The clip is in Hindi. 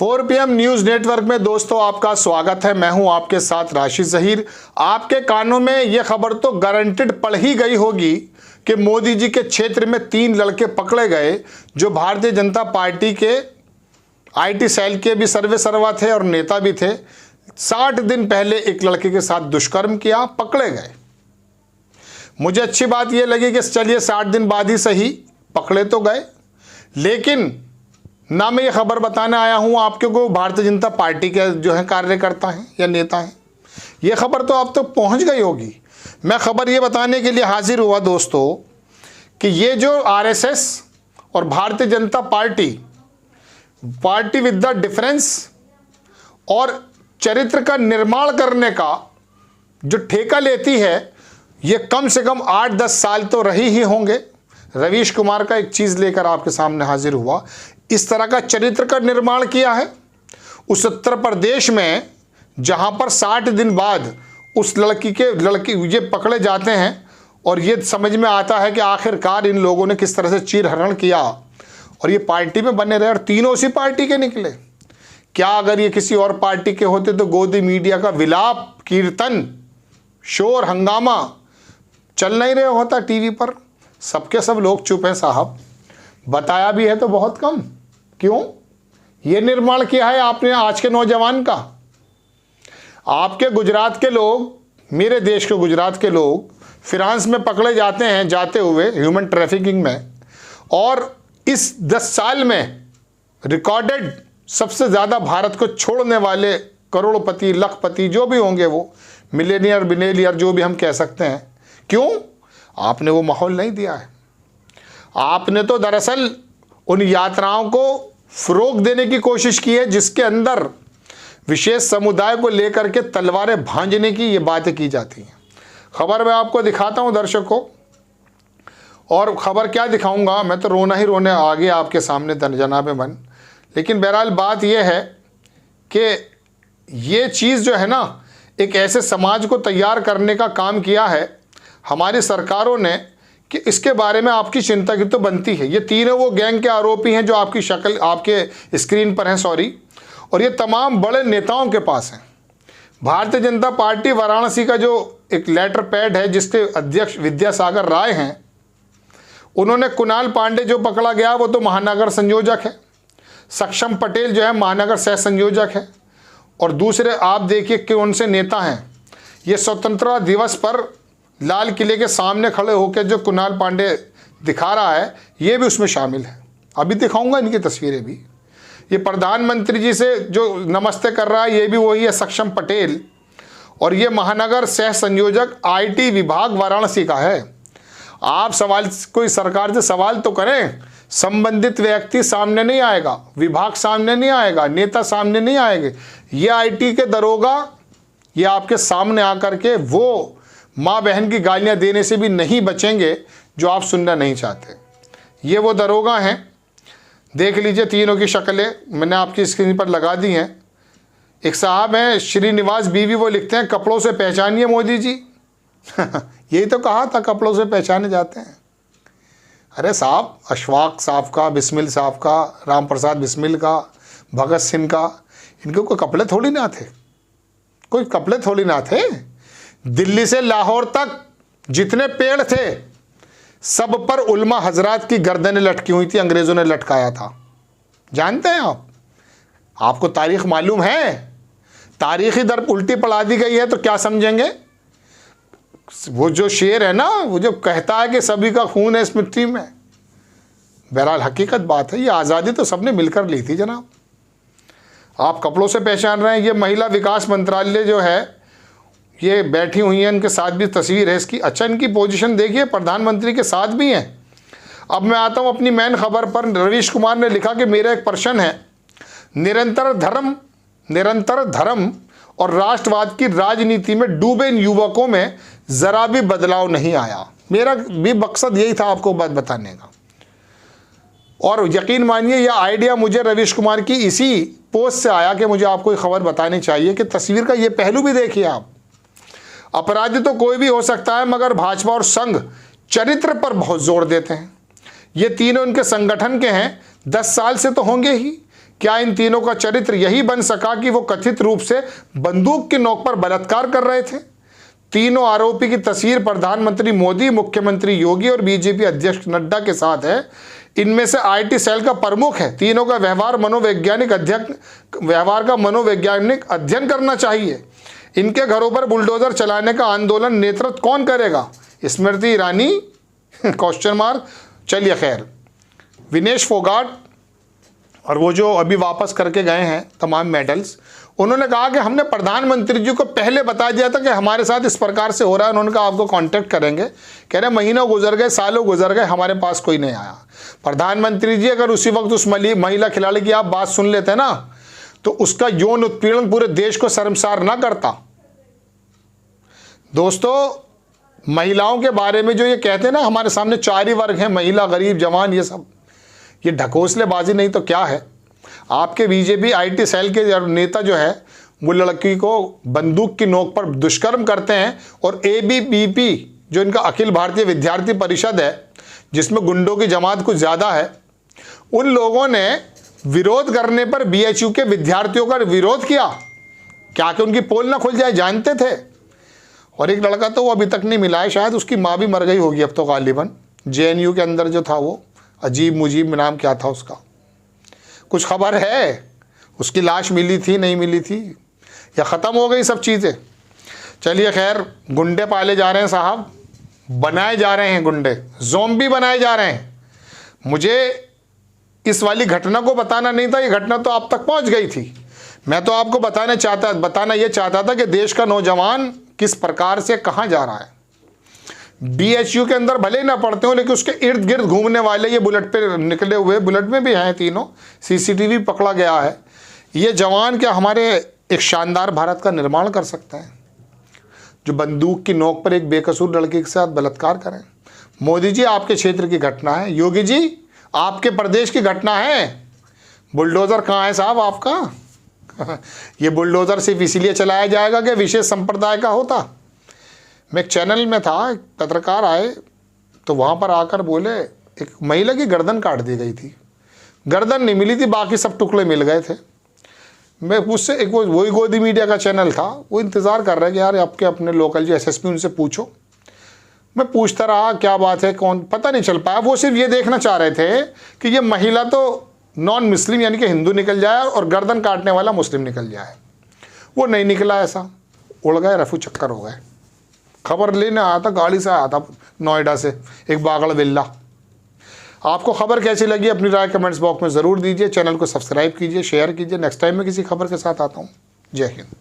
4 PM न्यूज नेटवर्क में दोस्तों आपका स्वागत है। मैं हूं आपके साथ राशिद ज़हीर। आपके कानों में यह खबर तो गारंटेड पड़ ही गई होगी कि मोदी जी के क्षेत्र में 3 लड़के पकड़े गए जो भारतीय जनता पार्टी के IT सेल के भी सर्वा थे और नेता भी थे। 60 दिन पहले एक लड़के के साथ दुष्कर्म किया, पकड़े गए। मुझे अच्छी बात यह लगी कि चलिए 60 दिन बाद ही सही पकड़े तो गए, लेकिन ना मैं ये खबर बताने आया हूँ आपके को भारतीय जनता पार्टी के जो है कार्यकर्ता हैं या नेता हैं। ये खबर तो आप तक पहुँच गई होगी। मैं खबर ये बताने के लिए हाजिर हुआ दोस्तों कि ये जो RSS और Bharatiya Janata party with the difference और चरित्र का निर्माण करने का जो ठेका लेती है, ये कम से कम 8-10 साल तो रही ही होंगे। रवीश कुमार का एक चीज़ लेकर आपके सामने हाजिर हुआ। इस तरह का चरित्र का निर्माण किया है उस उत्तर प्रदेश में, जहां पर 60 दिन बाद उस लड़की ये पकड़े जाते हैं और ये समझ में आता है कि आखिरकार इन लोगों ने किस तरह से चीरहरण किया और ये पार्टी में बने रहे और तीनों उसी पार्टी के निकले। क्या अगर ये किसी और पार्टी के होते तो गोदी मीडिया का विलाप, कीर्तन, शोर, हंगामा चल नहीं रहे होता टीवी पर। सबके सब लोग चुप हैं साहब। बताया भी है तो बहुत कम। क्यों? ये निर्माण किया है आपने आज के नौजवान का। आपके गुजरात के लोग, मेरे देश के गुजरात के लोग फ्रांस में पकड़े जाते हैं जाते हुए ह्यूमन ट्रैफिकिंग में, और इस 10 साल में रिकॉर्डेड सबसे ज़्यादा भारत को छोड़ने वाले करोड़पति, लखपति जो भी होंगे, वो मिलेनियर बिनेलियर जो भी हम कह सकते हैं। क्यों? आपने वो माहौल नहीं दिया है। आपने तो दरअसल उन यात्राओं को फ़रोग़ देने की कोशिश की है जिसके अंदर विशेष समुदाय को लेकर के तलवारें भांजने की ये बातें की जाती हैं। खबर मैं आपको दिखाता हूं दर्शकों, और ख़बर क्या दिखाऊंगा, मैं तो रोना ही रोने आ गया आपके सामने जनाबे मन। लेकिन बहरहाल बात यह है कि ये चीज़ जो है ना, एक ऐसे समाज को तैयार करने का काम किया है हमारी सरकारों ने कि इसके बारे में आपकी चिंता की तो बनती है। ये तीनों वो गैंग के आरोपी हैं जो आपकी शक्ल आपके स्क्रीन पर हैं, सॉरी, और ये तमाम बड़े नेताओं के पास हैं। भारतीय जनता पार्टी वाराणसी का जो एक लेटर पैड है जिसके अध्यक्ष विद्यासागर राय हैं, उन्होंने कुणाल पांडे जो पकड़ा गया वो तो महानगर संयोजक है, सक्षम पटेल जो है महानगर सह संयोजक है, और दूसरे आप देखिए कौन से नेता हैं। ये स्वतंत्रता दिवस पर लाल किले के सामने खड़े होकर जो कुणाल पांडे दिखा रहा है, ये भी उसमें शामिल है। अभी दिखाऊंगा इनकी तस्वीरें भी। ये प्रधानमंत्री जी से जो नमस्ते कर रहा है, ये भी वही है, सक्षम पटेल, और ये महानगर सह संयोजक IT विभाग वाराणसी का है। आप कोई सरकार से सवाल तो करें, संबंधित व्यक्ति सामने नहीं आएगा, विभाग सामने नहीं आएगा, नेता सामने नहीं आएंगे। ये IT के दरोगा ये आपके सामने आकर के वो माँ बहन की गालियाँ देने से भी नहीं बचेंगे जो आप सुनना नहीं चाहते। ये वो दरोगा हैं, देख लीजिए तीनों की शक्लें मैंने आपकी स्क्रीन पर लगा दी हैं। एक साहब हैं श्रीनिवास बीवी, वो लिखते हैं कपड़ों से पहचानिए मोदी जी। यही तो कहा था, कपड़ों से पहचाने जाते हैं। अरे साहब, अशफाक साहब का, बिस्मिल साहब का, राम प्रसाद बिस्मिल का, भगत सिंह का, इनके कोई कपड़े थोड़ी ना थे, कोई कपड़े थोड़ी ना थे। दिल्ली से लाहौर तक जितने पेड़ थे सब पर उल्मा हजरात की गर्दनें लटकी हुई थी, अंग्रेज़ों ने लटकाया था। जानते हैं आप? आपको तारीख मालूम है? तारीख ही दर उल्टी पढ़ा दी गई है तो क्या समझेंगे? वो जो शेर है ना, वो जो कहता है कि सभी का खून है इस मिट्टी में, बहरहाल हकीकत बात है। ये आज़ादी तो सबने मिलकर ली थी जनाब। आप कपड़ों से पहचान रहे हैं। ये महिला विकास मंत्रालय जो है, ये बैठी हुई हैं, इनके साथ भी तस्वीर है इसकी। अच्छा, इनकी पोजीशन देखिए, प्रधानमंत्री के साथ भी हैं। अब मैं आता हूँ अपनी मेन खबर पर। रवीश कुमार ने लिखा कि मेरा एक प्रश्न है, निरंतर धर्म और राष्ट्रवाद की राजनीति में डूबे इन युवकों में ज़रा भी बदलाव नहीं आया। मेरा भी मकसद यही था आपको बात बताने का, और यकीन मानिए यह आइडिया मुझे रवीश कुमार की इसी पोस्ट से आया कि मुझे आपको ये खबर बतानी चाहिए कि तस्वीर का ये पहलू भी देखिए आप। अपराधी तो कोई भी हो सकता है, मगर भाजपा और संघ चरित्र पर बहुत जोर देते हैं। ये तीनों इनके संगठन के हैं, 10 साल से तो होंगे ही। क्या इन तीनों का चरित्र यही बन सका कि वो कथित रूप से बंदूक की नोक पर बलात्कार कर रहे थे? तीनों आरोपी की तस्वीर प्रधानमंत्री मोदी, मुख्यमंत्री योगी और बीजेपी अध्यक्ष नड्डा के साथ है। इनमें से आईटी सेल का प्रमुख है। तीनों का व्यवहार का मनोवैज्ञानिक अध्ययन करना चाहिए। इनके घरों पर बुलडोजर चलाने का आंदोलन नेतृत्व कौन करेगा? Smriti Irani question mark. चलिए खैर, विनेश फोगाट और वो जो अभी वापस करके गए हैं तमाम मेडल्स, उन्होंने कहा कि हमने प्रधानमंत्री जी को पहले बता दिया था कि हमारे साथ इस प्रकार से हो रहा है। उन्होंने कहा आपको कांटेक्ट करेंगे। कह रहे महीनों गुजर गए, सालों गुजर गए, हमारे पास कोई नहीं आया। प्रधानमंत्री जी अगर उसी वक्त उस महिला खिलाड़ी की आप बात सुन लेते ना, तो उसका यौन उत्पीड़न पूरे देश को शर्मसार ना करता। दोस्तों, महिलाओं के बारे में जो ये कहते हैं ना, हमारे सामने 4 ही वर्ग हैं, महिला, गरीब, जवान, ये सब, ये ढकोसलेबाजी नहीं तो क्या है। आपके बीजेपी आईटी सेल के नेता जो है वो लड़की को बंदूक की नोक पर दुष्कर्म करते हैं, और एबीवीपी जो इनका अखिल भारतीय विद्यार्थी परिषद है, जिसमें गुंडों की जमात कुछ ज़्यादा है, उन लोगों ने विरोध करने पर बीएचयू के विद्यार्थियों का विरोध किया। क्या कि उनकी पोल ना खुल जाए, जानते थे। और एक लड़का तो वो अभी तक नहीं मिला है, शायद उसकी माँ भी मर गई होगी अब तो गालिबन। जेएनयू के अंदर जो था वो अजीब मुजीब नाम क्या था उसका, कुछ खबर है? उसकी लाश मिली थी, नहीं मिली थी, या ख़त्म हो गई सब चीज़ें? चलिए खैर, गुंडे पाले जा रहे हैं साहब, बनाए जा रहे हैं गुंडे, ज़ॉम्बी बनाए जा रहे हैं। मुझे इस वाली घटना को बताना नहीं था, ये घटना तो आप तक पहुंच गई थी। मैं तो आपको बताना ये चाहता था कि देश का नौजवान किस प्रकार से कहाँ जा रहा है। बीएचयू के अंदर भले ना पढ़ते हो, लेकिन उसके इर्द गिर्द घूमने वाले ये बुलेट पे निकले हुए, बुलेट में भी हैं तीनों, सीसीटीवी पकड़ा गया है। ये जवान क्या हमारे एक शानदार भारत का निर्माण कर सकते हैं, जो बंदूक की नोक पर एक बेकसूर लड़की के साथ बलात्कार करें? मोदी जी, आपके क्षेत्र की घटना है। योगी जी, आपके प्रदेश की घटना है। बुलडोज़र कहाँ है साहब आपका? ये बुलडोज़र सिर्फ इसीलिए चलाया जाएगा कि विशेष संप्रदाय का होता। मैं एक चैनल में था, एक पत्रकार आए तो वहाँ पर आकर बोले एक महिला की गर्दन काट दी गई थी, गर्दन नहीं मिली थी, बाकी सब टुकड़े मिल गए थे। मैं उससे एक वही गोदी मीडिया का चैनल था, वो इंतज़ार कर रहा है कि यार आपके अपने लोकल जो एसएसपी उनसे पूछो। मैं पूछता रहा क्या बात है, कौन, पता नहीं चल पाया। वो सिर्फ ये देखना चाह रहे थे कि ये महिला तो नॉन मुस्लिम यानी कि हिंदू निकल जाए और गर्दन काटने वाला मुस्लिम निकल जाए। वो नहीं निकला, ऐसा उड़ गए, रफू चक्कर हो गए। खबर लेने आया था, गाड़ी से आया था नोएडा से, एक बागड़ बिल्ला। आपको खबर कैसी लगी अपनी राय कमेंट्स बॉक्स में ज़रूर दीजिए। चैनल को सब्सक्राइब कीजिए, शेयर कीजिए। नेक्स्ट टाइम मैं किसी खबर के साथ आता हूँ। जय हिंद।